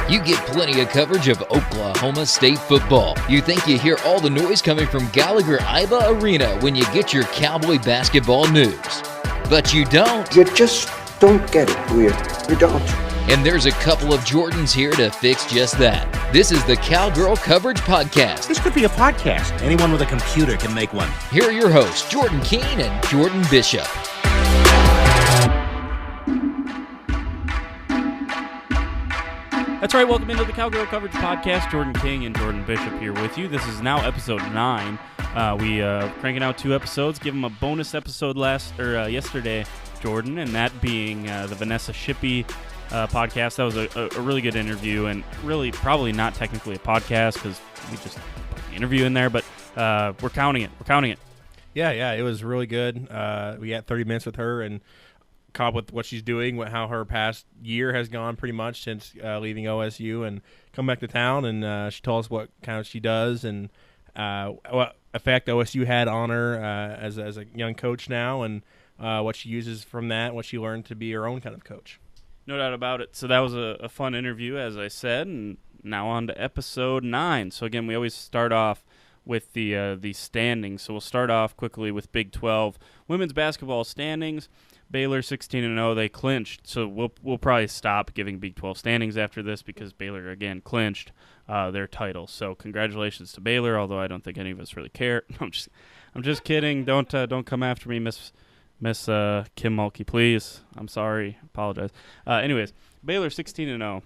You get plenty of coverage of Oklahoma State football. You think you hear all the noise coming from Gallagher-Iba Arena when you get your Cowboy basketball news. But you don't. You just don't get it, do you? You don't. And there's a couple of Jordans here to fix just that. This is the Cowgirl Coverage Podcast. This could be a podcast. Anyone with a computer can make one. Here are your hosts, Jordan Keene and Jordan Bishop. That's right. Welcome into the Cowgirl Coverage Podcast. Jordan King and Jordan Bishop here with you. This is now episode 9. We cranking out 2 episodes. Give them a bonus episode yesterday, Jordan, and that being the Vanessa Shippey podcast. That was a really good interview, and really probably not technically a podcast because we just put the interview in there, but we're counting it. We're counting it. Yeah, it was really good. We got 30 minutes with her and caught with what she's doing, how her past year has gone pretty much since leaving OSU and come back to town, and she told us what kind of she does and what effect OSU had on her as a young coach now, and what she uses from that, what she learned to be her own kind of coach. No doubt about it. So that was a fun interview, as I said, and now on to episode 9. So again, we always start off with the standings. So we'll start off quickly with Big 12 women's basketball standings. Baylor 16-0, they clinched. So we'll probably stop giving Big 12 standings after this because Baylor again clinched their title. So congratulations to Baylor, although I don't think any of us really care. I'm just kidding. Don't come after me, Miss Kim Mulkey, please. I'm sorry. Apologize. Anyways, Baylor 16-0,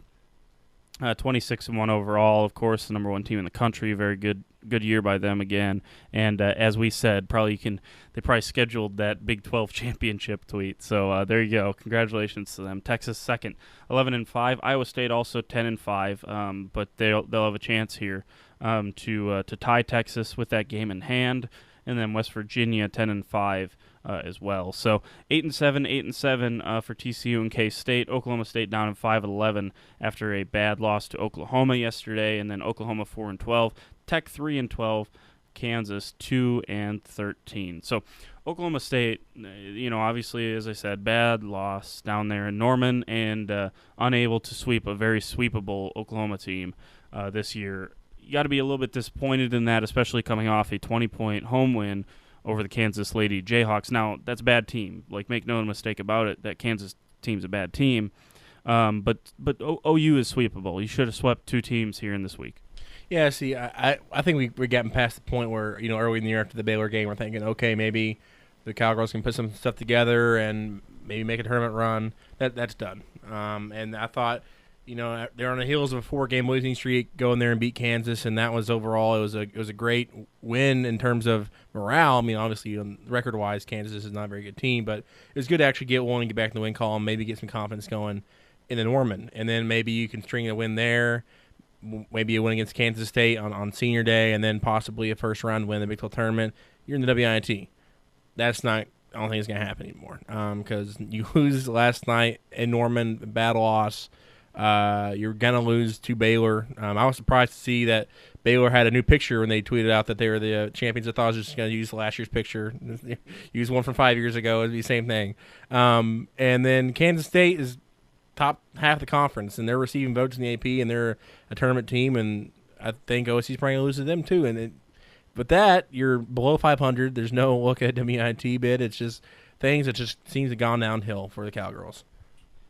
26-1 overall. Of course, the number 1 team in the country. Very good year by them again. And as we said, they probably scheduled that Big 12 championship tweet. So there you go. Congratulations to them. Texas second, 11-5. Iowa State also 10-5. But they'll have a chance here to tie Texas with that game in hand. And then West Virginia 10-5. As well. So 8-7, 8-7 for TCU and K-State. Oklahoma State down in 5-11 after a bad loss to Oklahoma yesterday, and then Oklahoma 4-12, Tech 3-12, Kansas 2-13. So Oklahoma State, obviously, as I said, bad loss down there in Norman, and unable to sweep a very sweepable Oklahoma team this year. You got to be a little bit disappointed in that, especially coming off a 20-point home win over the Kansas Lady Jayhawks. Now, that's a bad team. Make no mistake about it, that Kansas team's a bad team. But OU is sweepable. You should have swept 2 teams here in this week. Yeah, see, I think we're getting past the point where, early in the year after the Baylor game, we're thinking, okay, maybe the Cowgirls can put some stuff together and maybe make a tournament run. That's done. And I thought, they're on the heels of a 4-game losing streak, go in there and beat Kansas, and that was overall it was a great win in terms of morale. I mean, obviously, record-wise, Kansas is not a very good team, but it was good to actually get one and get back in the win column, maybe get some confidence going in the Norman, and then maybe you can string a win there, maybe a win against Kansas State on Senior Day, and then possibly a first-round win in the Big 12 tournament. You're in the WIT. That's not – I don't think it's going to happen anymore because you lose last night in Norman, bad loss. You're going to lose to Baylor. I was surprised to see that Baylor had a new picture when they tweeted out that they were the champions. I thought I was just going to use last year's picture. Use one from 5 years ago. It would be the same thing. And then Kansas State is top half the conference, and they're receiving votes in the AP, and they're a tournament team, and I think OSU's probably going to lose to them too. But that, you're below 500. There's no look at WIT bid. It's just things that just seems to have gone downhill for the Cowgirls.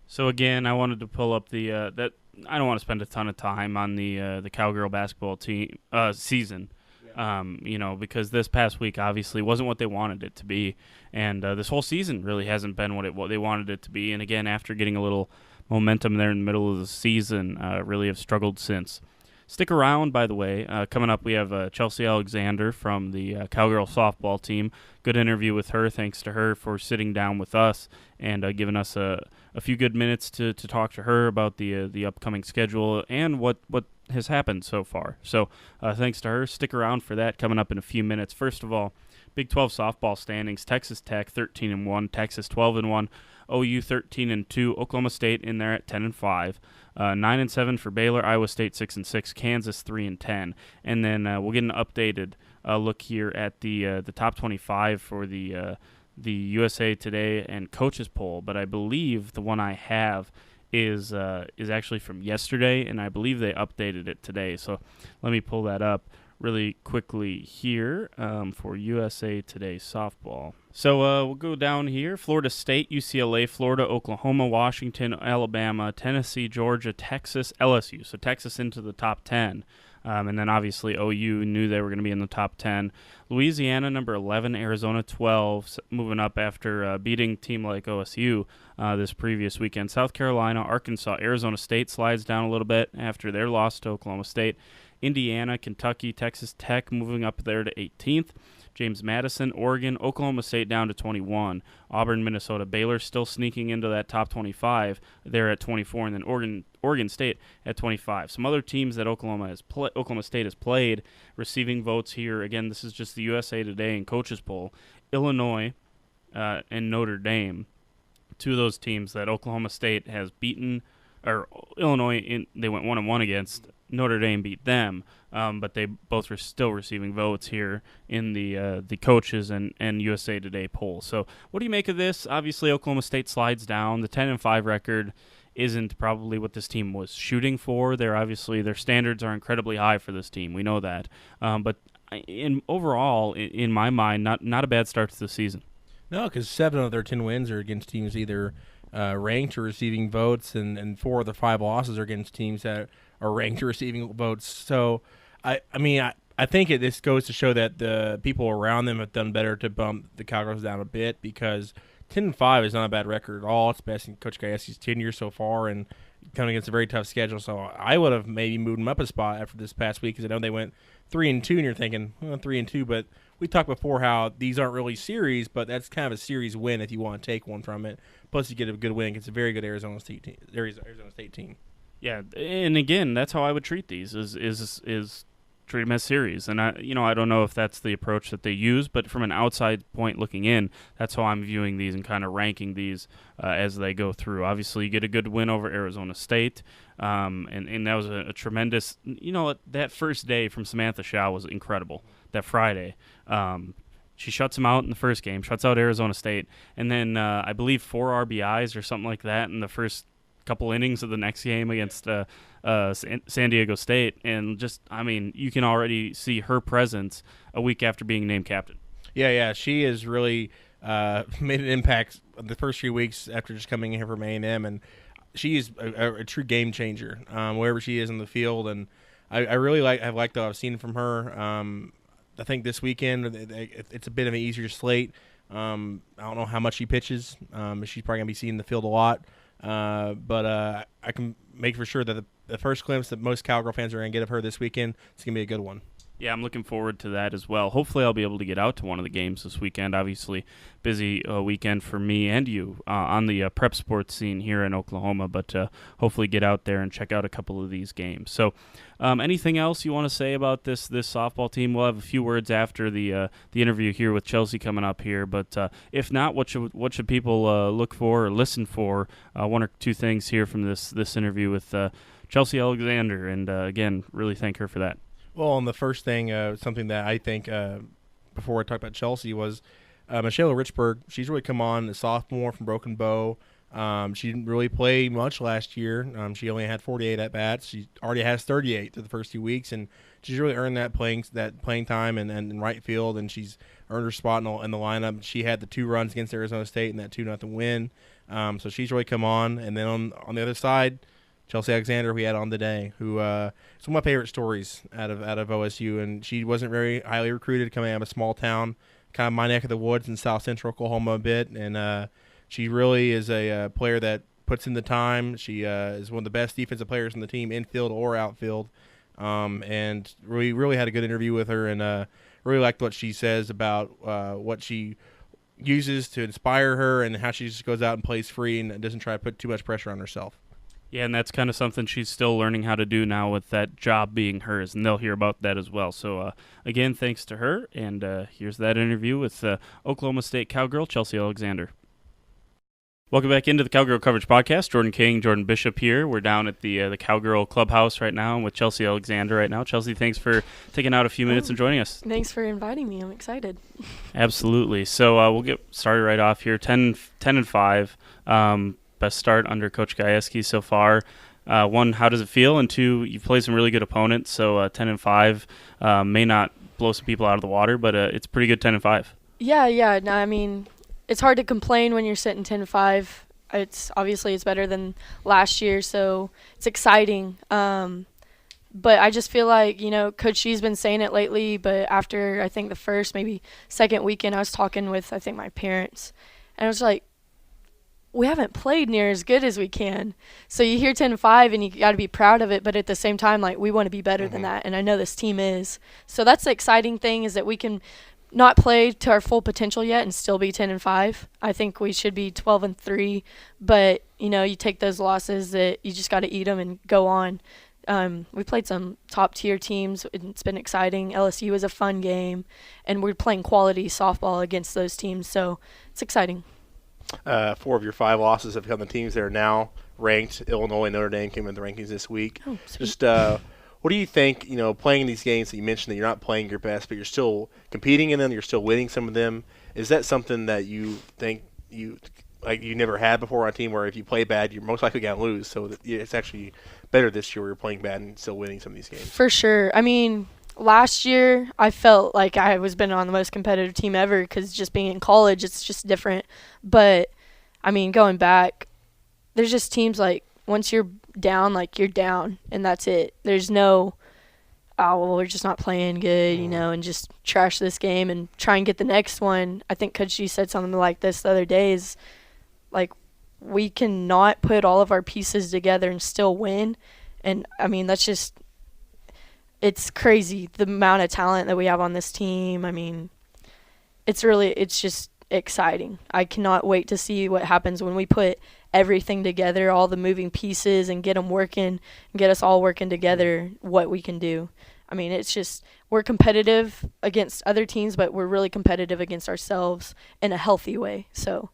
So again, I wanted to pull up the that I don't want to spend a ton of time on the Cowgirl basketball team season, because this past week obviously wasn't what they wanted it to be, and this whole season really hasn't been what they wanted it to be. And again, after getting a little momentum there in the middle of the season, really have struggled since. Stick around, by the way. Coming up, we have Chelsea Alexander from the Cowgirl softball team. Good interview with her. Thanks to her for sitting down with us and giving us a few good minutes to talk to her about the upcoming schedule and what has happened so far. So thanks to her. Stick around for that coming up in a few minutes. First of all, Big 12 softball standings: Texas Tech 13-1, Texas 12-1, OU 13-2, Oklahoma State in there at 10-5, 9-7 for Baylor, Iowa State 6-6, Kansas 3-10, and then we'll get an updated look here at the top 25 for the USA Today and coaches poll. But I believe the one I have is actually from yesterday, and I believe they updated it today. So let me pull that up really quickly here for USA Today softball. So we'll go down here. Florida State, UCLA, Florida, Oklahoma, Washington, Alabama, Tennessee, Georgia, Texas, LSU. So Texas into the top 10. And then obviously OU knew they were going to be in the top 10. Louisiana, number 11, Arizona, 12, moving up after beating a team like OSU this previous weekend. South Carolina, Arkansas, Arizona State slides down a little bit after their loss to Oklahoma State. Indiana, Kentucky, Texas Tech moving up there to 18th. James Madison, Oregon, Oklahoma State down to 21. Auburn, Minnesota, Baylor still sneaking into that top 25. They're at 24, and then Oregon State at 25. Some other teams that Oklahoma State has played receiving votes here. Again, this is just the USA Today and coaches poll. Illinois and Notre Dame, two of those teams that Oklahoma State has beaten, or Illinois they went 1-1 against. Notre Dame beat them, but they both are still receiving votes here in the coaches and USA Today poll. So what do you make of this? Obviously, Oklahoma State slides down. The 10-5 record isn't probably what this team was shooting for. Their standards are incredibly high for this team. We know that. But overall, in my mind, not a bad start to the season. No, because 7 of their 10 wins are against teams either ranked or receiving votes, and 4 of the 5 losses are against teams that are ranked or receiving votes. So, I think this goes to show that the people around them have done better to bump the Cowgirls down a bit, because 10-5 is not a bad record at all. It's best in Coach Gayesse's tenure so far, and coming against a very tough schedule. So I would have maybe moved them up a spot after this past week, because I know they went 3-2, and you're thinking, 3-2, but we talked before how these aren't really series, but that's kind of a series win if you want to take one from it. Plus, you get a good win against a very good Arizona State team. Yeah, and again, that's how I would treat these is treat them as series. And I don't know if that's the approach that they use, but from an outside point looking in, that's how I'm viewing these and kind of ranking these as they go through. Obviously, you get a good win over Arizona State, and that was a tremendous. That first day from Samantha Shaw was incredible. That Friday. She shuts them out in the first game, shuts out Arizona State, and then I believe 4 RBIs or something like that in the first couple innings of the next game against San Diego State. And you can already see her presence a week after being named captain. Yeah, she has really made an impact the first few weeks after just coming in here from A&M, and she is a true game changer wherever she is in the field. And I really have liked what I've seen from her. I think this weekend it's a bit of an easier slate. I don't know how much she pitches. She's probably going to be seeing the field a lot. But I can make for sure that the first glimpse that most Cowgirl fans are going to get of her this weekend, it's going to be a good one. Yeah, I'm looking forward to that as well. Hopefully I'll be able to get out to one of the games this weekend. Obviously, busy weekend for me and you on the prep sports scene here in Oklahoma, but hopefully get out there and check out a couple of these games. So anything else you want to say about this softball team? We'll have a few words after the interview here with Chelsea coming up here, but if not, what should people look for or listen for? One or two things here from this interview with Chelsea Alexander, and again, really thank her for that. Well, and the first thing, something that I think before I talk about Chelsea was Michelle Richburg. She's really come on, a sophomore from Broken Bow. She didn't really play much last year. She only had 48 at-bats. She already has 38 through the first 2 weeks, and she's really earned that playing time and in right field, and she's earned her spot in the lineup. She had the 2 runs against Arizona State in that 2-0 win. So she's really come on. And then on the other side, Chelsea Alexander, we had on today, who is one of my favorite stories out of OSU, and she wasn't very highly recruited, coming out of a small town, kind of my neck of the woods in South Central Oklahoma a bit, and she really is a player that puts in the time. She is one of the best defensive players on the team, infield or outfield, and really had a good interview with her, and really liked what she says about what she uses to inspire her and how she just goes out and plays free and doesn't try to put too much pressure on herself. Yeah, and that's kind of something she's still learning how to do now with that job being hers, and they'll hear about that as well. So, again, thanks to her, and here's that interview with Oklahoma State Cowgirl Chelsea Alexander. Welcome back into the Cowgirl Coverage Podcast. Jordan King, Jordan Bishop here. We're down at the Cowgirl Clubhouse right now with Chelsea Alexander right now. Chelsea, thanks for taking out a few minutes and joining us. Thanks for inviting me. I'm excited. Absolutely. So we'll get started right off here. 10-5. best start under Coach Gajewski so far. One, how does it feel? And two, you've played some really good opponents, so 10-5 may not blow some people out of the water, but it's pretty good 10-5. Yeah. No, I mean, it's hard to complain when you're sitting 10-5. It's better than last year, so it's exciting. But I just feel like, Coach G's been saying it lately, but after I think the first, maybe second weekend, I was talking with, I think, my parents, and I was like, we haven't played near as good as we can. So you hear 10-5 and you got to be proud of it, but at the same time, like, we want to be better than that, and I know this team is. So that's the exciting thing, is that we can not play to our full potential yet and still be 10-5. I think we should be 12-3, but, you take those losses that you just got to eat them and go on. We played some top-tier teams. It's been exciting. LSU was a fun game, and we're playing quality softball against those teams, so it's exciting. 4 of your 5 losses have become the teams that are now ranked. Illinois and Notre Dame came in the rankings this week. Oh, sweet. Just what do you think, playing in these games that you mentioned that you're not playing your best, but you're still competing in them, you're still winning some of them. Is that something that you think you never had before on a team, where if you play bad, you're most likely going to lose? So it's actually better this year where you're playing bad and still winning some of these games. For sure. I mean, last year I felt like I was been on the most competitive team ever, because just being in college, it's just different. But, I mean, going back, there's just teams like, once you're down, like, you're down, and that's it. There's no, we're just not playing good, and just trash this game and try and get the next one. I think Coach G said something like this the other day, is, like, we cannot put all of our pieces together and still win. And, I mean, that's just – it's crazy, the amount of talent that we have on this team. I mean, it's just exciting. I cannot wait to see what happens when we put everything together, all the moving pieces, and get them working, and get us all working together, what we can do. I mean, it's just, we're competitive against other teams, but we're really competitive against ourselves in a healthy way. So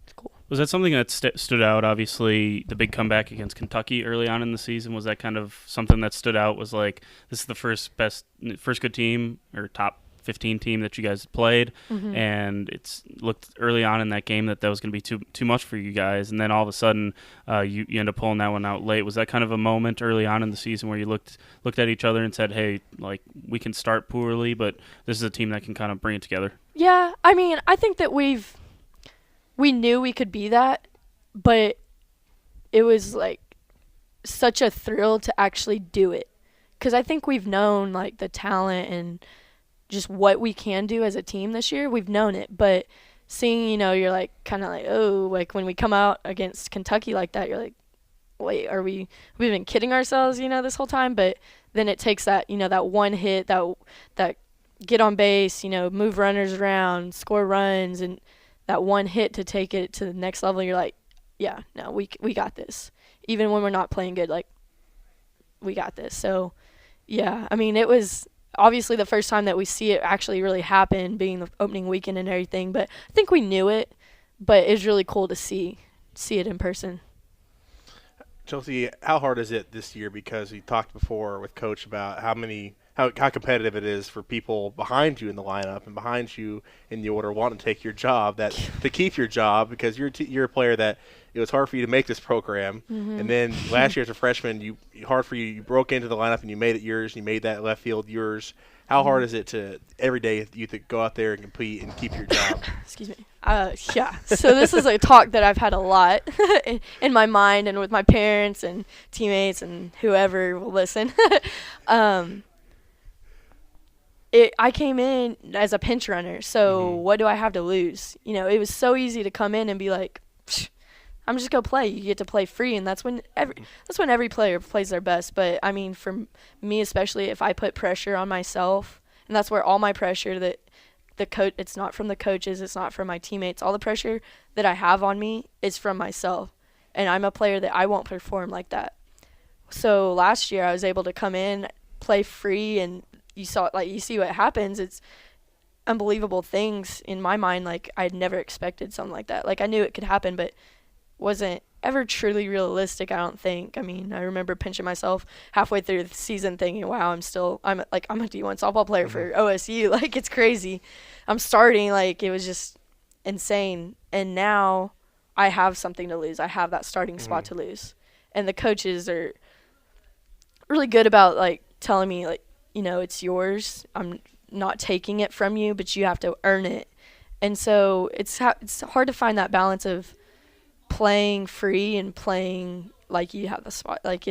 it's cool. Was that something that stood out? Obviously, the big comeback against Kentucky early on in the season, was that kind of something that stood out? Was like, this is the first good team, or top 15 team that you guys played, and it's looked early on in that game that was going to be too much for you guys, and then all of a sudden you end up pulling that one out late. Was that kind of a moment early on in the season where you looked at each other and said, hey, like, we can start poorly, but this is a team that can kind of bring it together? Yeah, I mean, I think that we knew we could be that, but it was like such a thrill to actually do it, because I think we've known, like, the talent and just what we can do as a team this year. We've known it, but seeing, you're like, kind of like, oh, like, when we come out against Kentucky like that, you're like, wait, we've been kidding ourselves, this whole time? But then it takes that, that one hit, that get on base, move runners around, score runs, and that one hit to take it to the next level. You're like, yeah, no, we got this. Even when we're not playing good, like, we got this. So, yeah, I mean, it was obviously the first time that we see it actually really happen, being the opening weekend and everything. But I think we knew it, but it was really cool to see it in person. Chelsea, how hard is it this year? Because we talked before with Coach about how competitive it is for people behind you in the lineup and behind you in the order wanting to take your job, that to keep your job, because you're a player that it was hard for you to make this program. And then last year as a freshman, you broke into the lineup and you made it yours. You made that left field yours. How hard is it to every day you to go out there and compete and keep your job? Excuse me. Yeah. So this is a talk that I've had a lot in my mind and with my parents and teammates and whoever will listen. I came in as a pinch runner, so what do I have to lose? It was so easy to come in and be like, I'm just going to play. You get to play free, and that's when every player plays their best. But, I mean, for me especially, if I put pressure on myself, and that's where all my pressure that the coach, it's not from the coaches, it's not from my teammates. All the pressure that I have on me is from myself, and I'm a player that I won't perform like that. So last year I was able to come in, play free, and you see what happens. It's unbelievable things in my mind. Like, I'd never expected something like that. Like, I knew it could happen, but wasn't ever truly realistic, I don't think. I mean, I remember pinching myself halfway through the season thinking, wow, I'm a D1 softball player for OSU. Like, it's crazy. I'm starting. Like, it was just insane. And now I have something to lose. I have that starting spot to lose. And the coaches are really good about, like, telling me, like, you know, it's yours. I'm not taking it from you, but you have to earn it. And so it's hard to find that balance of playing free and playing like you have the spot. Like,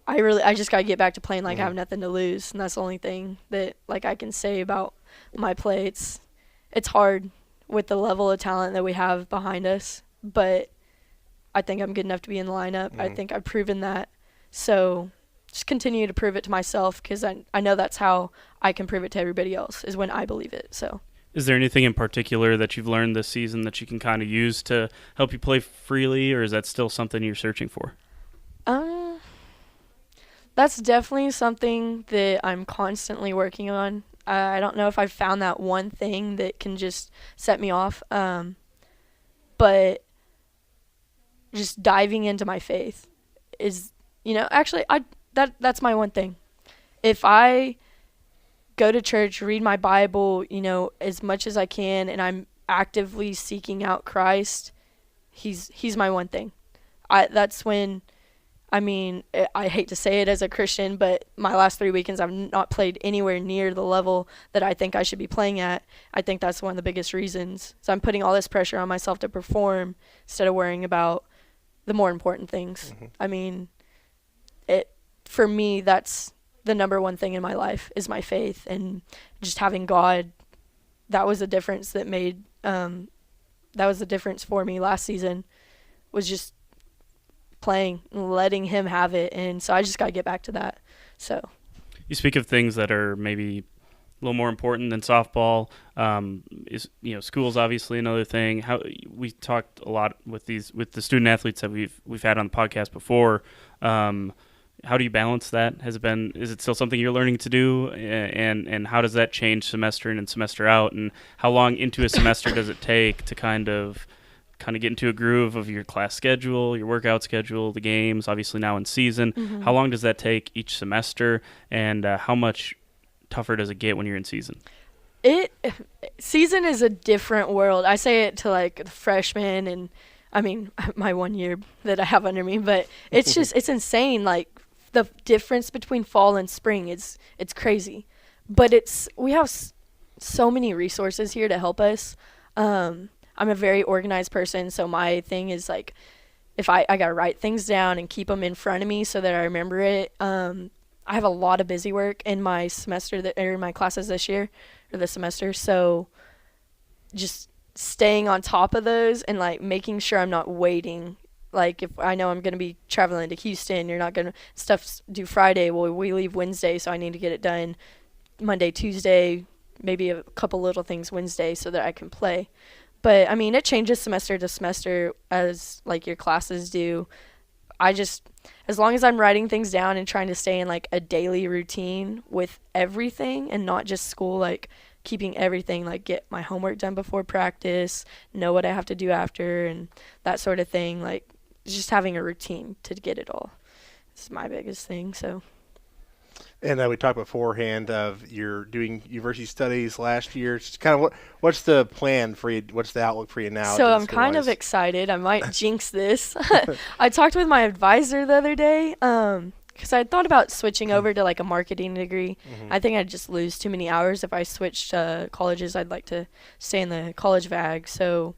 I just got to get back to playing like I have nothing to lose. And that's the only thing that, like, I can say about my play. It's hard with the level of talent that we have behind us, but I think I'm good enough to be in the lineup. I think I've proven that. So just continue to prove it to myself, because I know that's how I can prove it to everybody else, is when I believe it. So, is there anything in particular that you've learned this season that you can kind of use to help you play freely, or is that still something you're searching for? That's definitely something that I'm constantly working on. I don't know if I've found that one thing that can just set me off, but just diving into my faith is, you know, actually that's my one thing. If I go to church, read my Bible, you know, as much as I can, and I'm actively seeking out Christ, he's my one thing. That's when, I mean, I hate to say it as a Christian, but my last 3 weekends I've not played anywhere near the level that I think I should be playing at. I think that's one of the biggest reasons. So I'm putting all this pressure on myself to perform instead of worrying about the more important things. I mean, for me, that's the number one thing in my life, is my faith, and just having God. That was the difference that made that was the difference for me last season, was just playing and letting him have it. And so I just got to get back to that. So you speak of things that are maybe a little more important than softball. Is, you know, school's obviously another thing. How we talked a lot with the student athletes that we've had on the podcast before. How do you balance that? Is it still something you're learning to do? And how does that change semester in and semester out? And how long into a semester does it take to kind of get into a groove of your class schedule, your workout schedule, the games, obviously now in season? How long does that take each semester? And how much tougher does it get when you're in season? Season is a different world. I say it to, like, the freshmen, and I mean, my 1 year that I have under me, but it's just, it's insane. Like, the difference between fall and spring, it's crazy. But we have so many resources here to help us. I'm a very organized person, so my thing is, like, if I got to write things down and keep them in front of me so that I remember it. I have a lot of busy work in my my classes this year, or this semester, so just staying on top of those and, like, making sure I'm not waiting. Like, if I know I'm going to be traveling to Houston, you're not going to stuff due Friday. Well, we leave Wednesday, so I need to get it done Monday, Tuesday, maybe a couple little things Wednesday so that I can play. But, I mean, it changes semester to semester as, like, your classes do. As long as I'm writing things down and trying to stay in, like, a daily routine with everything and not just school, like, keeping everything, like, get my homework done before practice, know what I have to do after, and that sort of thing, like, just having a routine to get it all. This is my biggest thing, so. And we talked beforehand of you're doing university studies last year. Just kind of what's the plan for you? What's the outlook for you now? So I'm kind of excited. I might jinx this. I talked with my advisor the other day because I thought about switching over to, like, a marketing degree. I think I'd just lose too many hours if I switched colleges. I'd like to stay in the college vag. So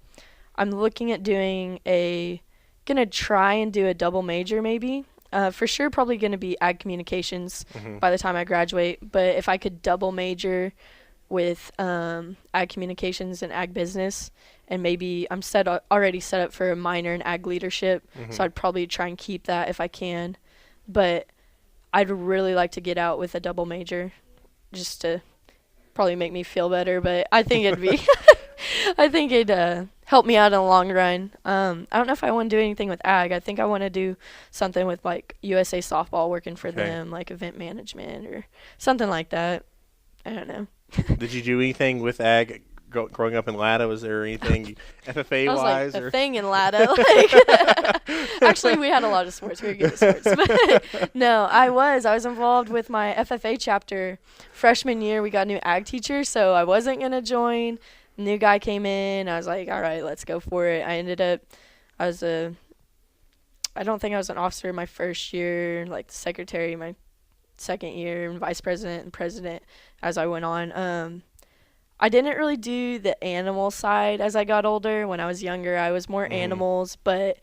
I'm looking at gonna try and do a double major maybe. For sure, probably going to be ag communications by the time I graduate. But if I could double major with ag communications and ag business, and maybe I'm already set up for a minor in ag leadership, so I'd probably try and keep that if I can. But I'd really like to get out with a double major, just to probably make me feel better. But I think it'd help me out in the long run. I don't know if I want to do anything with ag. I think I want to do something with, like, USA softball, working for them, like event management or something like that. I don't know. Did you do anything with ag growing up in Latta? Was there anything FFA-wise? I was, like, the thing in Latta. Like, actually, we had a lot of sports. We were good at sports. But no, I was involved with my FFA chapter. Freshman year, we got a new ag teacher, so I wasn't going to join. new guy came in. I was like, all right, let's go for it. I ended up, I don't think I was an officer my first year, like the secretary my second year, and vice president and president as I went on. I didn't really do the animal side as I got older. When I was younger, I was more animals, but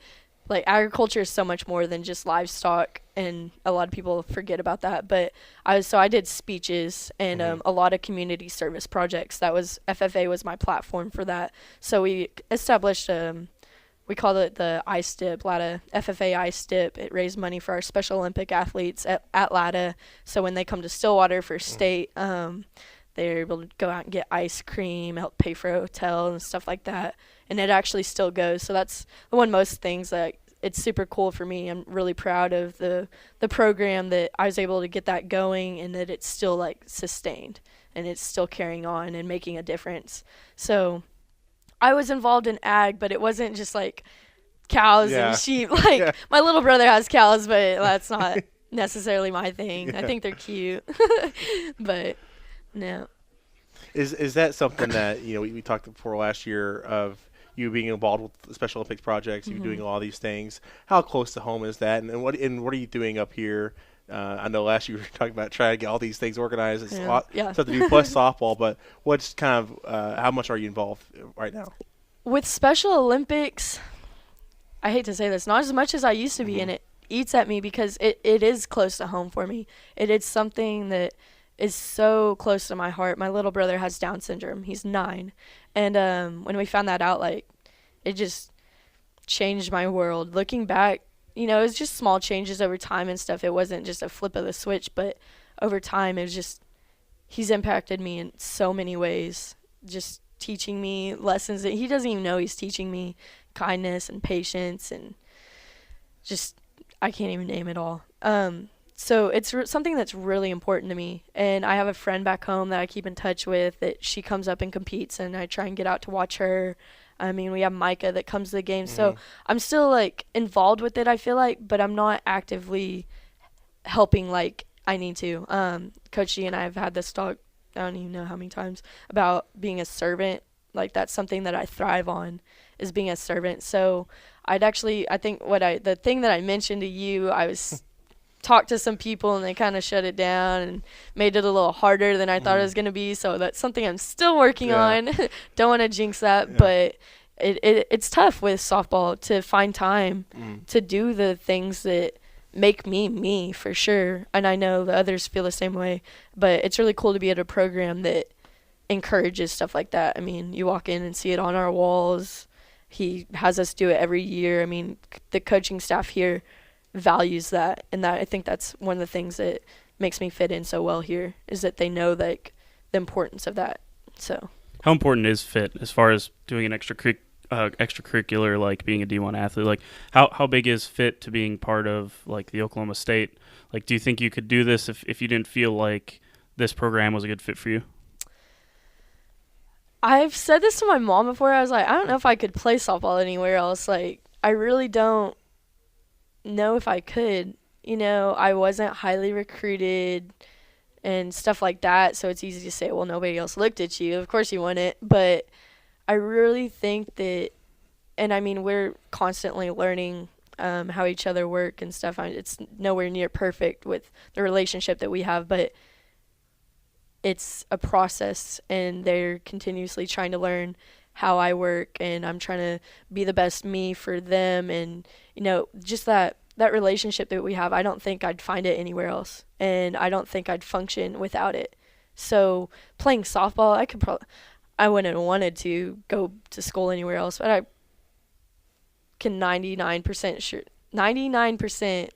like agriculture is so much more than just livestock, and a lot of people forget about that. But I did speeches and a lot of community service projects. That was FFA was my platform for that. So we established we called it the ISTIP, LATA FFA ISTIP. It raised money for our Special Olympic athletes at LATA. So when they come to Stillwater for state, they're able to go out and get ice cream, help pay for a hotel and stuff like that. And it actually still goes. So that's one most things that it's super cool for me. I'm really proud of the program that I was able to get that going and that it's still like sustained and it's still carrying on and making a difference. So I was involved in ag, but it wasn't just like cows and sheep. Like my little brother has cows, but that's not necessarily my thing. I think they're cute, but no. Is that something that we talked before last year of you being involved with the Special Olympics projects, you doing all these things? How close to home is that, and what are you doing up here? I know last year you were talking about trying to get all these things organized. It's a lot stuff to do plus softball, but what's kind of how much are you involved right now? With Special Olympics, I hate to say this, not as much as I used to be, and it eats at me because it is close to home for me. It is something that is so close to my heart. My little brother has Down syndrome. He's 9. And when we found that out, like, it just changed my world. Looking back, it was just small changes over time and stuff. It wasn't just a flip of the switch, but over time it was just he's impacted me in so many ways, just teaching me lessons that he doesn't even know he's teaching me, kindness and patience, and just I can't even name it all. So it's something that's really important to me. And I have a friend back home that I keep in touch with that she comes up and competes, and I try and get out to watch her. I mean, we have Micah that comes to the game. So I'm still, like, involved with it, I feel like, but I'm not actively helping like I need to. Coach G and I have had this talk, I don't even know how many times, about being a servant. Like, that's something that I thrive on, is being a servant. So I think the thing that I mentioned to you, I was talked to some people and they kind of shut it down and made it a little harder than I thought it was going to be. So that's something I'm still working on. Don't want to jinx that, but it's tough with softball to find time to do the things that make me for sure. And I know the others feel the same way, but it's really cool to be at a program that encourages stuff like that. I mean, you walk in and see it on our walls. He has us do it every year. I mean, the coaching staff here values that, and that I think that's one of the things that makes me fit in so well here, is that they know like the importance of that. So how important is fit as far as doing an extracurricular like being a D1 athlete? Like how big is fit to being part of like the Oklahoma State? Like, do you think you could do this if you didn't feel like this program was a good fit for you? I've said this to my mom before. I was like, I don't know if I could play softball anywhere else. Like, I really don't know if I could. I wasn't highly recruited and stuff like that, so it's easy to say, well, nobody else looked at you. Of course you wouldn't. But I really think that, and I mean, we're constantly learning how each other work and stuff. It's nowhere near perfect with the relationship that we have, but it's a process, and they're continuously trying to learn how I work, and I'm trying to be the best me for them. And, just that relationship that we have, I don't think I'd find it anywhere else, and I don't think I'd function without it. So playing softball, I wouldn't have wanted to go to school anywhere else, but I can 99%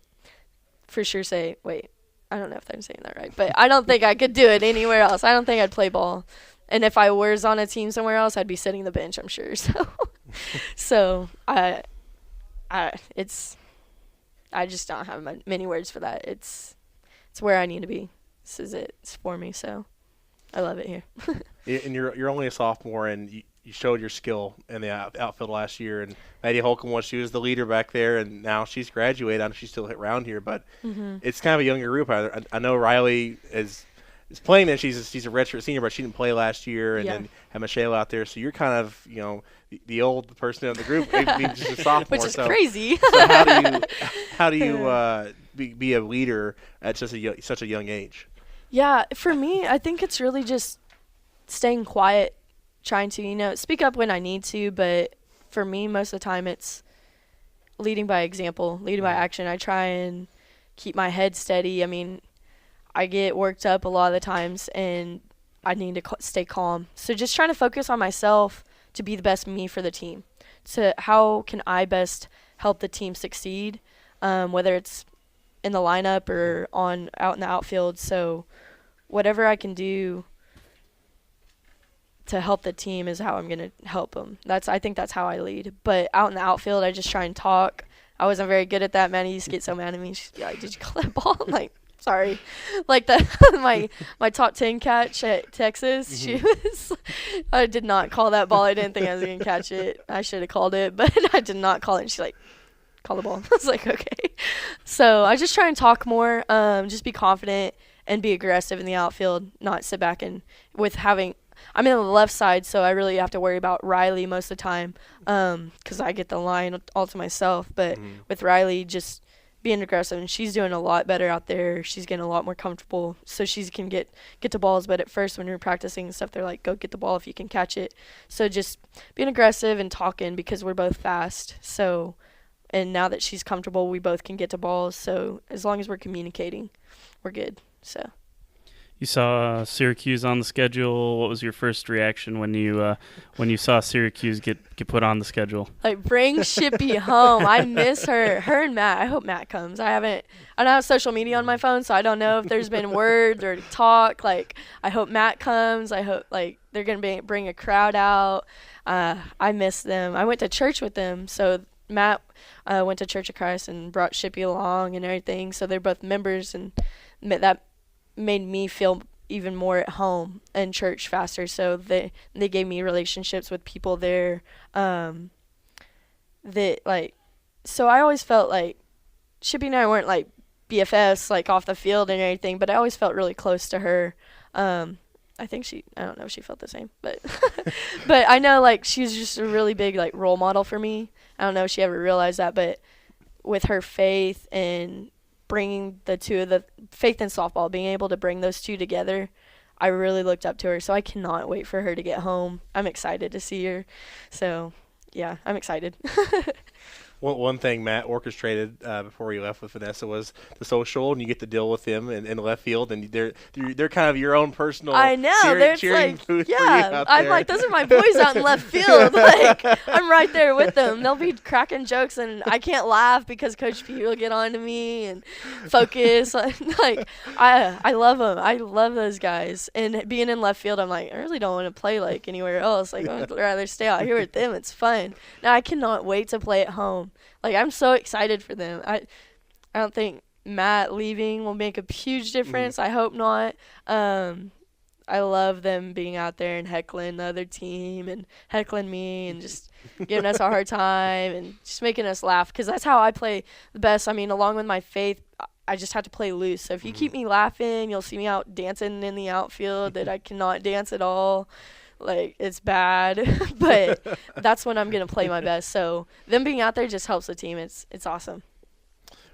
for sure say, wait, I don't know if I'm saying that right, but I don't think I could do it anywhere else. I don't think I'd play ball. And if I was on a team somewhere else, I'd be sitting the bench, I'm sure. So I just don't have many words for that. It's where I need to be. This is it. It's for me, so I love it here. And you're only a sophomore, and you showed your skill in the outfield last year. And Maddie Holcomb she was the leader back there, and now she's graduated. I know she's still around here, but it's kind of a younger group. I know Riley is is playing, and she's a redshirt senior, but she didn't play last year, and Yeah. then have Michelle out there. So you're kind of the old person in the group, being just a sophomore. Which is so, crazy. So how do you be a leader at such a young age? Yeah, for me, I think it's really just staying quiet, trying to, speak up when I need to, but for me, most of the time, it's leading by example, leading by action. I try and keep my head steady. I mean, I get worked up a lot of the times, and I need to stay calm. So just trying to focus on myself to be the best me for the team. So how can I best help the team succeed, whether it's in the lineup or out in the outfield. So whatever I can do to help the team is how I'm going to help them. I think that's how I lead. But out in the outfield, I just try and talk. I wasn't very good at that. Maddie used to get so mad at me. She's like, did you call that ball? I'm like, sorry. Like my top 10 catch at Texas, I did not call that ball. I didn't think I was going to catch it. I should have called it, but I did not call it. And she's like, call the ball. I was like, okay. So I just try and talk more, just be confident and be aggressive in the outfield, not sit back and I'm in the left side, so I really have to worry about Riley most of the time because I get the line all to myself. But with Riley, just being aggressive, and she's doing a lot better out there. She's getting a lot more comfortable, so she can get to balls. But at first, when you're practicing and stuff, they're like, go get the ball if you can catch it. So just being aggressive and talking because we're both fast. So, and now that she's comfortable, we both can get to balls. So as long as we're communicating, we're good. So. You saw Syracuse on the schedule. What was your first reaction when you saw Syracuse get put on the schedule? Like, bring Shippy home. I miss her. Her and Matt. I hope Matt comes. I don't have social media on my phone, so I don't know if there's been words or talk. Like, I hope Matt comes. I hope they're gonna bring a crowd out. I miss them. I went to church with them, so Matt went to Church of Christ and brought Shippy along and everything. So they're both members, and that made me feel even more at home in church faster. So they gave me relationships with people there. So I always felt like Shippy and I weren't like BFFs like off the field and everything, but I always felt really close to her. I don't know if she felt the same, but but I know like she was just a really big like role model for me. I don't know if she ever realized that, but with her faith and bringing the two of the faith and softball, being able to bring those two together, I really looked up to her. So I cannot wait for her to get home. I'm excited to see her. So yeah, I'm excited. One thing Matt orchestrated before he left with Vanessa was the social, and you get to deal with them in left field, and they're kind of your own personal. I know. cheering booth yeah, for you out I'm there. like, those are my boys out in left field. Like, I'm right there with them. They'll be cracking jokes, and I can't laugh because Coach P will get on to me and focus. Like, I love them. I love those guys. And being in left field, I'm like, I really don't want to play like anywhere else. Like, I'd rather stay out here with them. It's fun. Now I cannot wait to play at home. Like, I'm so excited for them. I don't think Matt leaving will make a huge difference. I hope not. I love them being out there and heckling the other team and heckling me and just giving us a hard time and just making us laugh because that's how I play the best. I mean, along with my faith, I just have to play loose. So if you keep me laughing, you'll see me out dancing in the outfield that I cannot dance at all. Like, it's bad, but that's when I'm going to play my best. So them being out there just helps the team. It's awesome.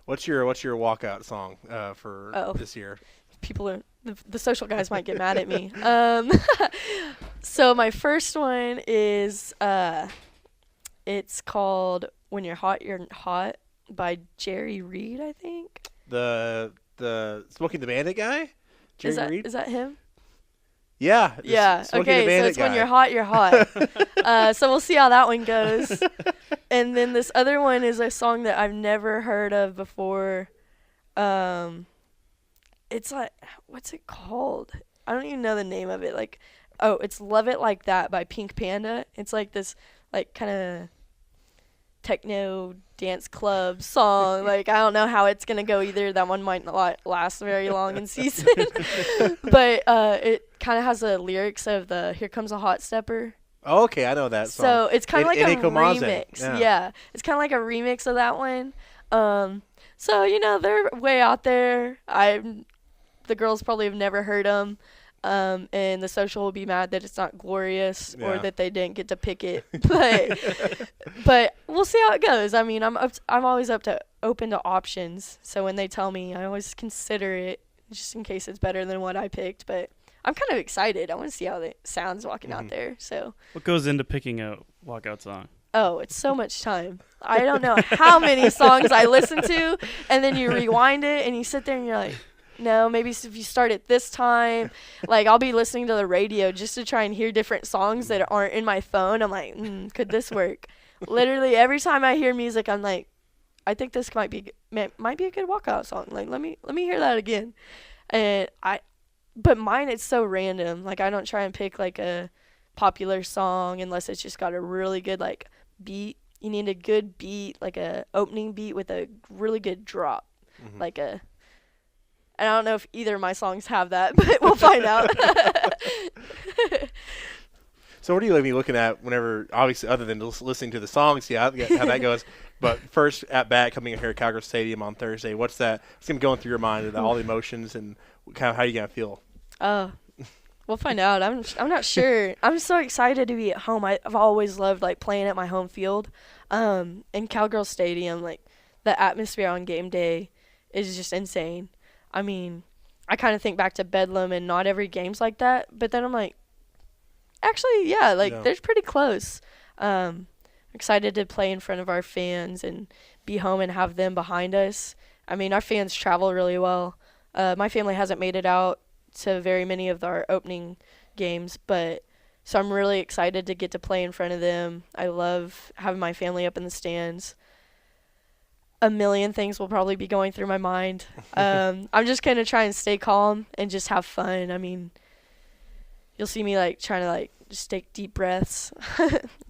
What's your walkout song for this year? People are the social guys might get mad at me. So my first one is it's called "When You're Hot, You're Hot" by Jerry Reed, I think. The Smoking the Bandit guy? Jerry Reed? Is that him? Yeah. Yeah. Okay, so it's guy. When You're Hot, You're Hot. So we'll see how that one goes. And then this other one is a song that I've never heard of before. It's like, what's it called? I don't even know the name of it. Like, it's Love It Like That by Pink Panda. It's like this, like, kind of techno dance club song. Like, I don't know how it's gonna go either. That one might not last very long in season. But it kind of has the lyrics of the "Here Comes a Hot Stepper." Oh, okay, I know that song. So it's kind of like a remix. remix. Yeah, it's kind of like a remix of that one. So they're way out there. They're the girls probably have never heard them. And the social will be mad that it's not glorious or that they didn't get to pick it. But we'll see how it goes. I mean, I'm always open to options. So when they tell me, I always consider it just in case it's better than what I picked. But I'm kind of excited. I want to see how it sounds walking out there. So what goes into picking a walkout song? Oh, it's so much time. I don't know how many songs I listen to, and then you rewind it and you sit there and you're like, no, maybe if you start at this time, like I'll be listening to the radio just to try and hear different songs that aren't in my phone. I'm like, could this work? Literally every time I hear music, I'm like, I think this might be a good walkout song. Like let me hear that again. But mine, it's so random. Like I don't try and pick like a popular song unless it's just got a really good like beat. You need a good beat, like a opening beat with a really good drop, and I don't know if either of my songs have that, but we'll find out. So what are you looking at whenever, obviously, other than listening to the songs, how that goes? But first at bat, coming in here at Cowgirl Stadium on Thursday, what's going to be going through your mind, all the emotions, and kind of how you going to feel? We'll find out. I'm not sure. I'm so excited to be at home. I've always loved like playing at my home field, in Cowgirl Stadium. Like the atmosphere on game day is just insane. I mean, I kind of think back to Bedlam, and not every game's like that. But then I'm like, actually, yeah, they're pretty close. Excited to play in front of our fans and be home and have them behind us. I mean, our fans travel really well. My family hasn't made it out to very many of our opening games, so I'm really excited to get to play in front of them. I love having my family up in the stands. A million things will probably be going through my mind. I'm just going to try and stay calm and just have fun. I mean, you'll see me trying to just take deep breaths,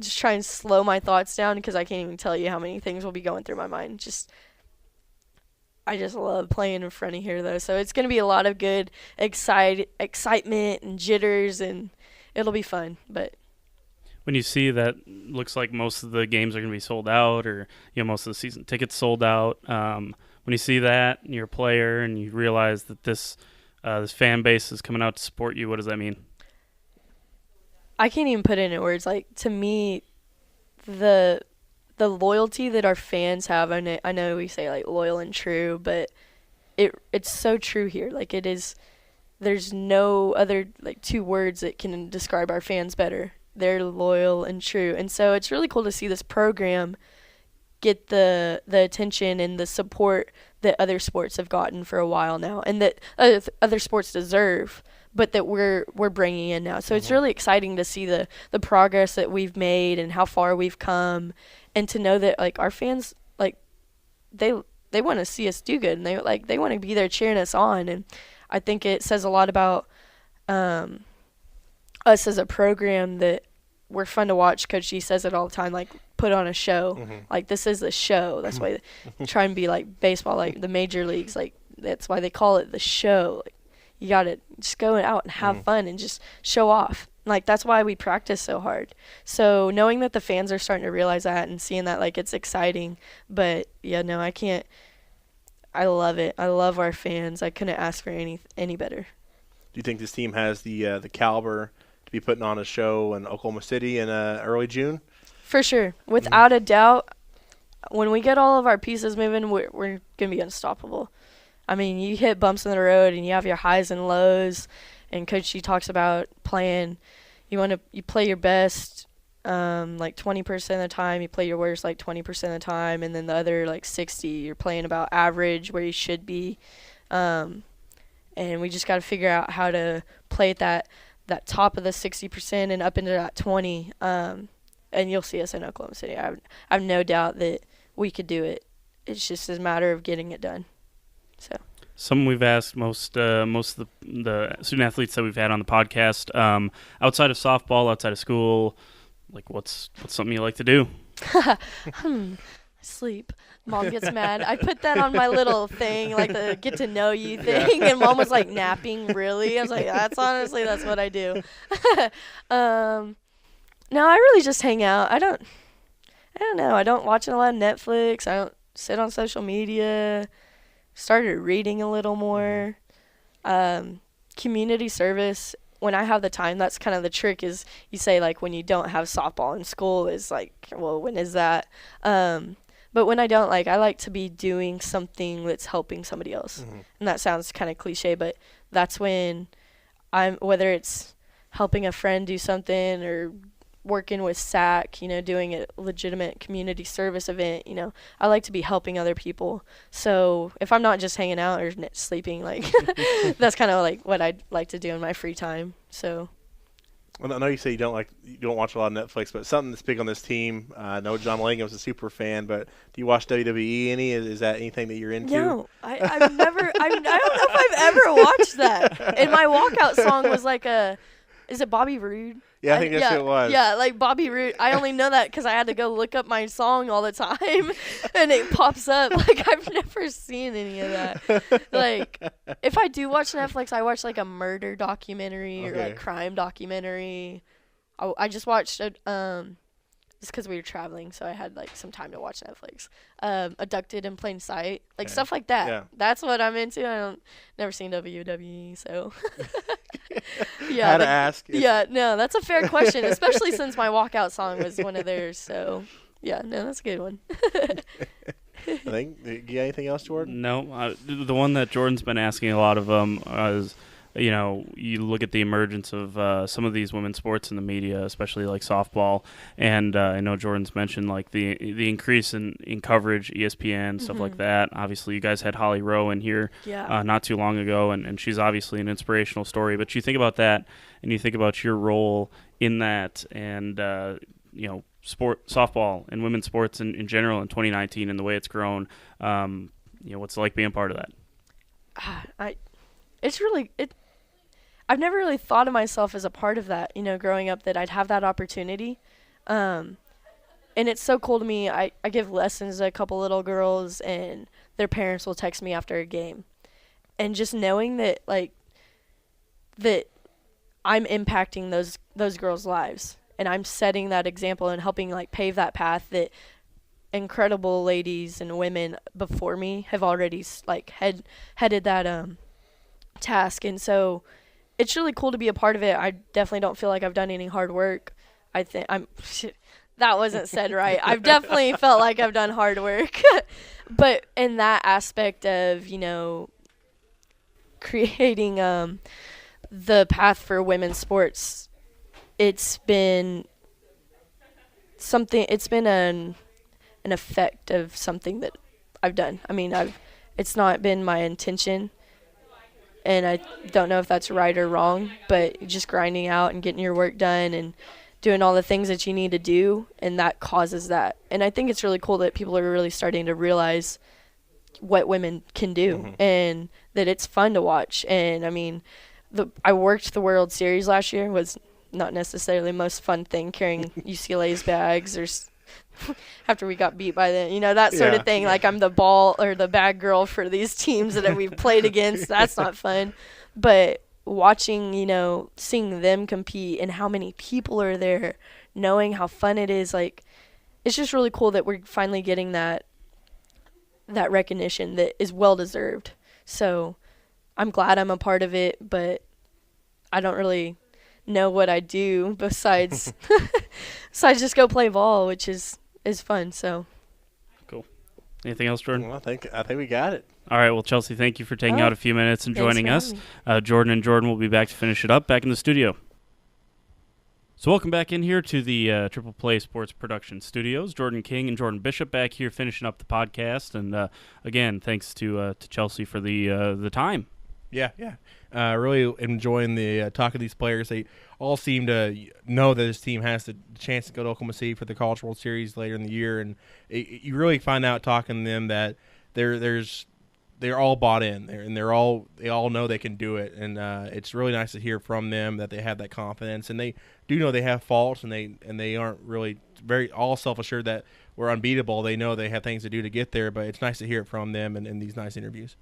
just try and slow my thoughts down because I can't even tell you how many things will be going through my mind. I just love playing in front of here though. So it's going to be a lot of good excitement and jitters, and it'll be fun. But when you see that looks like most of the games are going to be sold out, or most of the season tickets sold out, when you see that and you're a player and you realize that this fan base is coming out to support you, what does that mean? I can't even put it into words. To me, the loyalty that our fans have, I know we say loyal and true, but it's so true here. It is. There's no other two words that can describe our fans better. They're loyal and true. And so it's really cool to see this program get the attention and the support that other sports have gotten for a while now, and that other sports deserve, but that we're bringing in now. So it's really exciting to see the progress that we've made and how far we've come, and to know that our fans they want to see us do good, and they want to be there cheering us on. And I think it says a lot about us as a program, that we're fun to watch. Coach G says it all the time, put on a show. This is the show. That's why they try and be like baseball, the major leagues. That's why they call it the show. You got to just go out and have fun and just show off. That's why we practice so hard. So knowing that the fans are starting to realize that and seeing that, it's exciting. But, yeah, no, I can't. I love it. I love our fans. I couldn't ask for any better. Do you think this team has the caliber to be putting on a show in Oklahoma City in early June? For sure. Without a doubt, when we get all of our pieces moving, we're going to be unstoppable. I mean, you hit bumps in the road and you have your highs and lows, and Coach G talks about playing. You play your best 20% of the time, you play your worst 20% of the time, and then the other 60 you're playing about average where you should be. And we just got to figure out how to play at that top of the 60% and up into that 20. And you'll see us in Oklahoma City. I have no doubt that we could do it. It's just a matter of getting it done. So something we've asked most of the student athletes that we've had on the podcast, outside of softball, outside of school, what's something you like to do? Sleep. Mom gets mad. I put that on my little thing, the get to know you thing, and Mom was napping. Really? I was that's what I do. No, I really just hang out. I don't know. I don't watch a lot of Netflix. I don't sit on social media. Started reading a little more. Community service, when I have the time, that's kind of the trick, is you say, like, when you don't have softball in school is like, well, when is that? But when I don't, like, I like to be doing something that's helping somebody else. And that sounds kind of cliche, but that's when whether it's helping a friend do something or working with SAC, doing a legitimate community service event, I like to be helping other people. So if I'm not just hanging out or sleeping, like, that's kind of like what I'd like to do in my free time. So. Well, I know you say you don't watch a lot of Netflix, but something that's big on this team. I know John Langham's a super fan, but do you watch WWE any? Is that anything that you're into? No, I've never. I don't know if I've ever watched that. And my walkout song was like is it Bobby Roode? Yeah, I think that's who it was. Yeah, like Bobby Roode. I only know that because I had to go look up my song all the time, and it pops up. Like, I've never seen any of that. Like, if I do watch Netflix, I watch like a murder documentary or like crime documentary. I just watched just because we were traveling, so I had like some time to watch Netflix. Abducted in Plain Sight, like stuff like that. Yeah. That's what I'm into. Never seen WWE, so. Yeah, had to ask. Yeah, no, that's a fair question, especially since my walkout song was one of theirs. So, yeah, no, that's a good one. I think. Do you got anything else, Jordan? No, the one that Jordan's been asking a lot of is, you look at the emergence of some of these women's sports in the media, especially like softball, and I know Jordan's mentioned like the increase in coverage, ESPN, stuff like that. Obviously, you guys had Holly Rowe in here not too long ago, and she's obviously an inspirational story. But you think about that, and you think about your role in that, and softball and women's sports in general in 2019 and the way it's grown. What's it like being part of that? I've never really thought of myself as a part of that, growing up, that I'd have that opportunity. And it's so cool to me. I give lessons to a couple little girls, and their parents will text me after a game. And just knowing that, like, that I'm impacting those girls' lives, and I'm setting that example and helping, like, pave that path that incredible ladies and women before me have already, like, headed that task. And so it's really cool to be a part of it. I definitely don't feel like I've done any hard work. I think that wasn't said right. I've definitely felt like I've done hard work. But in that aspect of, creating the path for women's sports, it's been an effect of something that I've done. I mean, it's not been my intention. And I don't know if that's right or wrong, but just grinding out and getting your work done and doing all the things that you need to do, and that causes that. And I think it's really cool that people are really starting to realize what women can do and that it's fun to watch. And, I mean, I worked the World Series last year. It was not necessarily the most fun thing, carrying UCLA's bags or after we got beat by that sort of thing. Like, I'm the ball or the bag girl for these teams that we've played against. That's not fun. But watching, seeing them compete and how many people are there, knowing how fun it is, like, it's just really cool that we're finally getting that recognition that is well-deserved. So I'm glad I'm a part of it, but I don't really know what I do besides just go play ball, which is fun. So cool. Anything else, Jordan? Well, I think we got it. All right. Well, Chelsea, thank you for taking out a few minutes and joining us. Jordan and Jordan will be back to finish it up back in the studio. So welcome back in here to the Triple Play Sports Production Studios. Jordan King and Jordan Bishop back here finishing up the podcast. And again, thanks to Chelsea for the time. Yeah. Really enjoying the talk of these players. They all seem to know that this team has the chance to go to Oklahoma City for the College World Series later in the year, and you really find out talking to them that they're all bought in there, and they all know they can do it, and it's really nice to hear from them that they have that confidence, and they do know they have faults, and they aren't really all self-assured that we're unbeatable. They know they have things to do to get there, but it's nice to hear it from them in these nice interviews.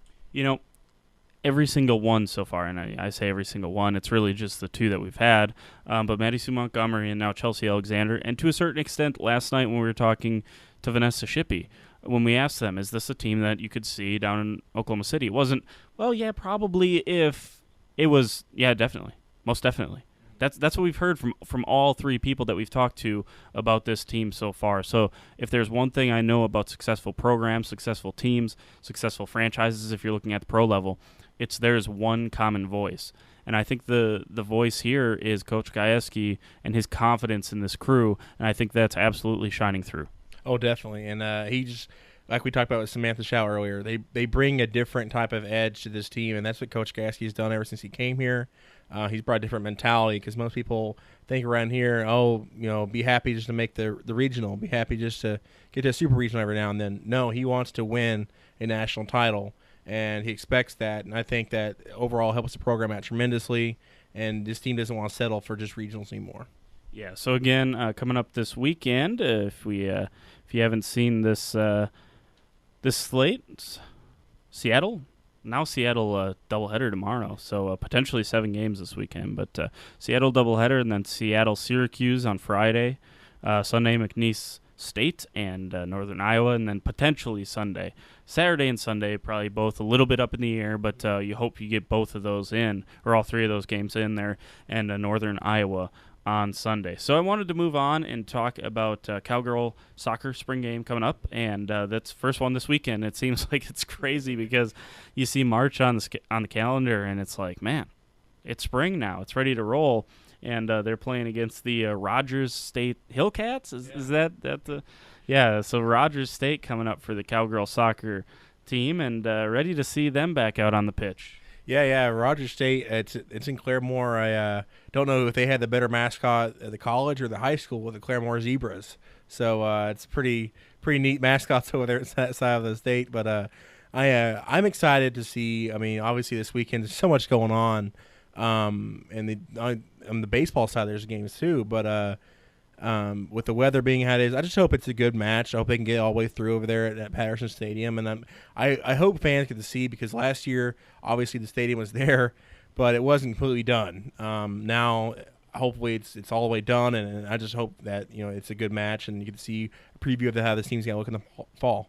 Every single one so far, and I say every single one, it's really just the two that we've had, but Maddie Sue Montgomery and now Chelsea Alexander, and to a certain extent last night when we were talking to Vanessa Shippey, when we asked them, is this a team that you could see down in Oklahoma City? It wasn't, well, yeah, probably if it was, yeah, definitely, most definitely. That's what we've heard from all three people that we've talked to about this team so far. So if there's one thing I know about successful programs, successful teams, successful franchises, if you're looking at the pro level, it's there's one common voice. And I think the voice here is Coach Gajewski and his confidence in this crew, and I think that's absolutely shining through. Oh, definitely. And he just, like we talked about with Samantha Shaw earlier, they bring a different type of edge to this team, and that's what Coach Gajewski has done ever since he came here. He's brought a different mentality because most people think around here, be happy just to make the regional, be happy just to get to a super regional every now and then. No, he wants to win a national title, and he expects that. And I think that overall helps the program out tremendously, and this team doesn't want to settle for just regionals anymore. Yeah, so again, coming up this weekend, if you haven't seen this slate, Seattle doubleheader tomorrow, so potentially 7 games this weekend. But Seattle doubleheader, and then Seattle Syracuse on Friday, Sunday McNeese State and Northern Iowa, and then potentially Saturday and Sunday, probably both a little bit up in the air, but you hope you get both of those in, or all 3 of those games in there, and Northern Iowa on Sunday. So I wanted to move on and talk about Cowgirl soccer spring game coming up, and that's first one this weekend. It seems like it's crazy because you see March on the calendar, and it's like, man, it's spring now. It's ready to roll, and they're playing against the Rogers State Hillcats. Is that the – yeah, so Rogers State coming up for the Cowgirl soccer team, and ready to see them back out on the pitch. Yeah, Rogers State, it's in Claremore. I don't know if they had the better mascot at the college or the high school with the Claremore Zebras. So it's pretty neat mascots over there at that side of the state. But I'm excited to see. I mean, obviously this weekend there's so much going on, and on the baseball side there's games too. But with the weather being how it is, I just hope it's a good match. I hope they can get all the way through over there at Patterson Stadium, and I hope fans get to see, because last year obviously the stadium was there, but it wasn't completely done. Now hopefully it's all the way done, and I just hope that it's a good match, and you get to see a preview of how this team's gonna look in the fall.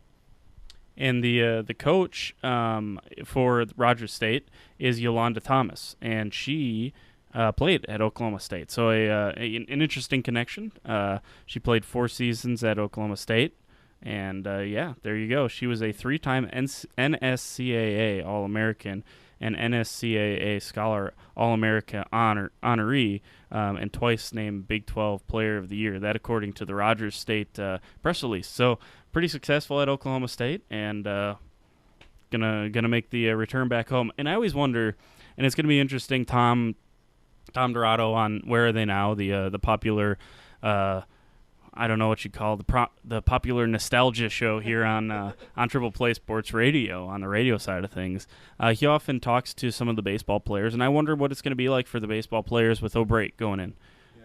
And the coach for Rogers State is Yolanda Thomas, and she played at Oklahoma State. So an interesting connection. She played 4 seasons at Oklahoma State. And, there you go. She was a 3-time NSCAA All-American and NSCAA Scholar All-America honoree, and twice named Big 12 Player of the Year. That according to the Rogers State press release. So pretty successful at Oklahoma State, and gonna make the return back home. And I always wonder, and it's gonna be interesting, Tom Dorado on Where Are They Now, the popular I don't know what you call the popular nostalgia show here on Triple Play Sports Radio, on the radio side of things. He often talks to some of the baseball players, and I wonder what it's going to be like for the baseball players with O'Brate going in.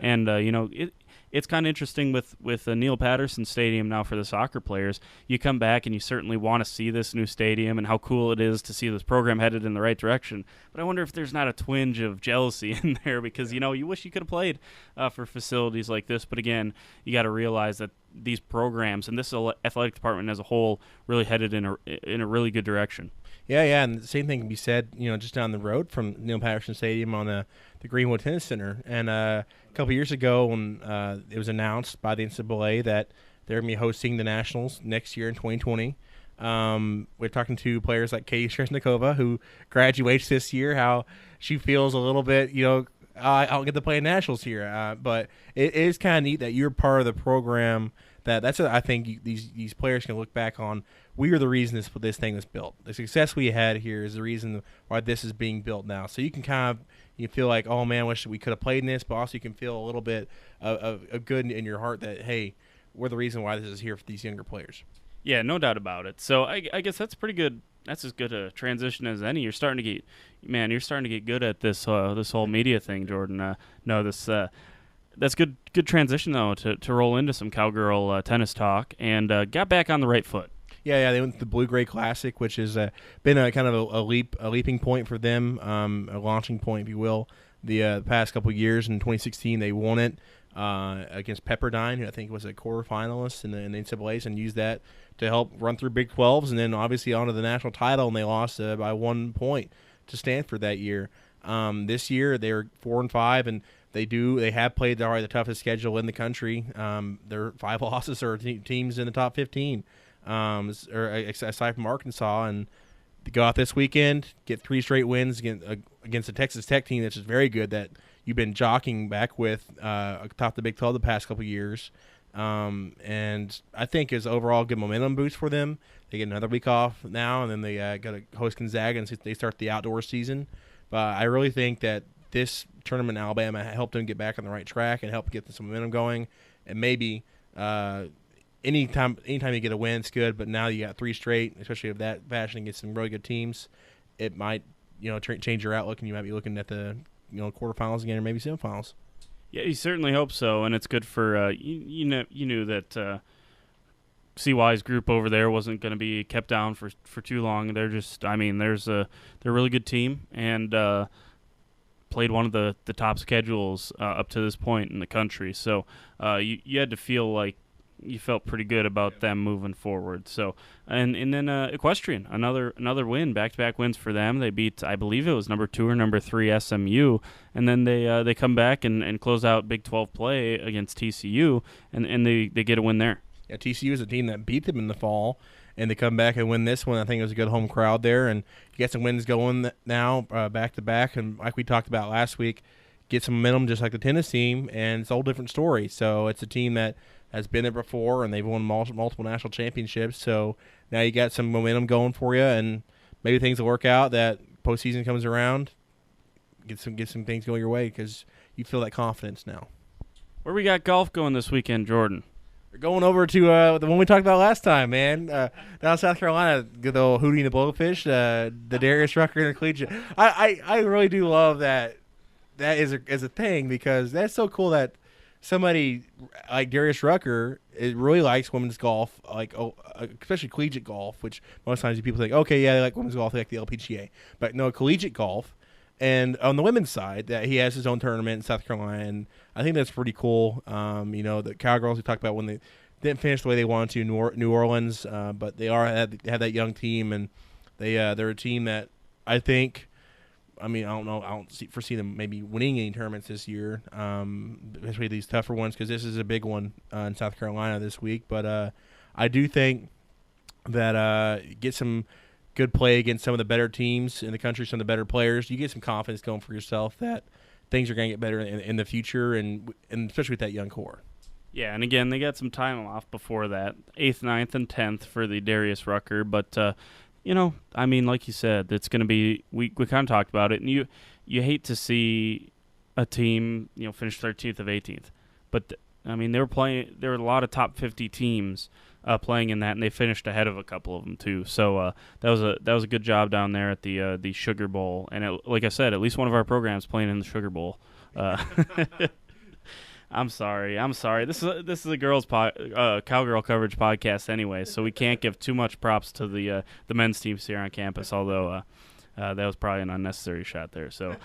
Yeah. And it's kind of interesting with Neil Patterson Stadium now for the soccer players. You come back and you certainly want to see this new stadium and how cool it is to see this program headed in the right direction. But I wonder if there's not a twinge of jealousy in there, because you wish you could have played for facilities like this. But again, you got to realize that these programs and this athletic department as a whole really headed in a really good direction. Yeah, and the same thing can be said, just down the road from Neil Patterson Stadium on the Greenwood Tennis Center. And a couple years ago, when it was announced by the NCAA that they're going to be hosting the Nationals next year in 2020, we're talking to players like Katie Shresnikova, who graduates this year, how she feels a little bit, I don't get to play Nationals here. But it is kind of neat that you're part of the program. That's what I think these players can look back on. We are the reason this thing was built. The success we had here is the reason why this is being built now. So you can you feel like, oh man, wish we could have played in this, but also you can feel a little bit of good in your heart that, hey, we're the reason why this is here for these younger players. Yeah, no doubt about it. So I guess that's pretty good. That's as good a transition as any. You're starting to get good at this whole media thing, Jordan. That's good transition though to roll into some Cowgirl tennis talk, and got back on the right foot. Yeah, they went to the Blue Gray Classic, which has been a kind of a leaping point for them, a launching point, if you will. The past couple of years, in 2016, they won it. against Pepperdine, who I think was a quarterfinalist in the NCAAs, and used that to help run through Big 12s, and then obviously onto the national title, and they lost by 1 point to Stanford that year. This year they're 4-5, and they have played probably the toughest schedule in the country. Their 5 losses are teams in the top 15, aside from Arkansas, and to go out this weekend, get 3 straight wins against a Texas Tech team that's just very good, that you've been jockeying back with atop the Big 12 the past couple of years. And I think is overall good momentum boost for them. They get another week off now, and then they got to host Gonzaga, and they start the outdoor season. But I really think that this tournament in Alabama helped them get back on the right track and help get some momentum going. And maybe anytime you get a win, it's good. But now you got 3 straight, especially of that fashion, against some really good teams. It might change your outlook, and you might be looking at the quarterfinals again, or maybe semifinals. Yeah, you certainly hope so, and it's good for you knew that CY's group over there wasn't going to be kept down for too long. They're just, they're a really good team, and played one of the top schedules up to this point in the country. So you had to feel like you felt pretty good about them moving forward. So and then Equestrian, another win, back-to-back wins for them. They beat, I believe it was number 2 or number 3 SMU, and then they come back and close out Big 12 play against TCU, and they get a win there. Yeah, TCU is a team that beat them in the fall, and they come back and win this one. I think it was a good home crowd there, and you get some wins going now back-to-back, and like we talked about last week, get some momentum just like the tennis team, and it's a whole different story. So it's a team that has been there before, and they've won multiple national championships. So now you got some momentum going for you, and maybe things will work out. That postseason comes around, get some things going your way, because you feel that confidence now. Where we got golf going this weekend, Jordan? We're going over to the one we talked about last time, man. Down South Carolina, the old Hootie and the Blowfish, the Darius Rucker and the Collegiate. I really do love that. That is a thing, because that's so cool that somebody like Darius Rucker really likes women's golf, especially collegiate golf, which most times people think, okay, yeah, they like women's golf, they like the LPGA. But no, collegiate golf. And on the women's side, that he has his own tournament in South Carolina, and I think that's pretty cool. The Cowgirls we talked about, when they didn't finish the way they wanted to, New Orleans, but they have that young team, and they're a team that I think, I don't foresee them maybe winning any tournaments this year, especially these tougher ones, because this is a big one in South Carolina this week. But I do think that get some good play against some of the better teams in the country, some of the better players. You get some confidence going for yourself that things are going to get better in the future, and especially with that young core. Yeah, and again, they got some time off before that, 8th, 9th, and 10th for the Darius Rucker, but like you said, it's going to be, we kind of talked about it, and you hate to see a team, finish 13th of 18th. But, there were a lot of top 50 teams playing in that, and they finished ahead of a couple of them, too. So that was a good job down there at the Sugar Bowl. And like I said, at least one of our programs playing in the Sugar Bowl. I'm sorry. This is a girls' Cowgirl Coverage podcast anyway, so we can't give too much props to the men's teams here on campus, although that was probably an unnecessary shot there. So,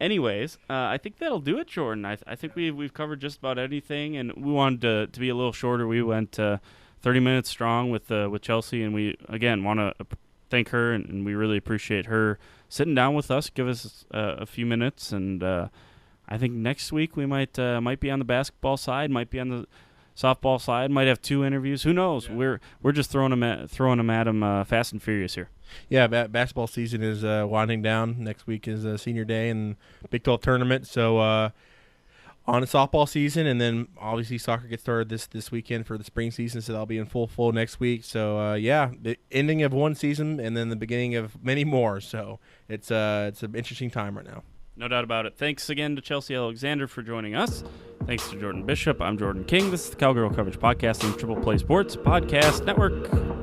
anyways, I think that'll do it, Jordan. I think we've covered just about anything, and we wanted to be a little shorter. We went 30 minutes strong with Chelsea, and we, again, want to thank her, and we really appreciate her sitting down with us, give us a few minutes, and I think next week we might be on the basketball side, might be on the softball side, might have 2 interviews. Who knows? Yeah. We're just throwing them at them fast and furious here. Yeah, basketball season is winding down. Next week is senior day and Big 12 tournament. So on the softball season, and then obviously soccer gets started this weekend for the spring season. So that'll be in full flow next week. So the ending of one season and then the beginning of many more. So it's an interesting time right now. No doubt about it. Thanks again to Chelsea Alexander for joining us. Thanks to Jordan Bishop. I'm Jordan King. This is the Cowgirl Coverage Podcast on Triple Play Sports Podcast Network.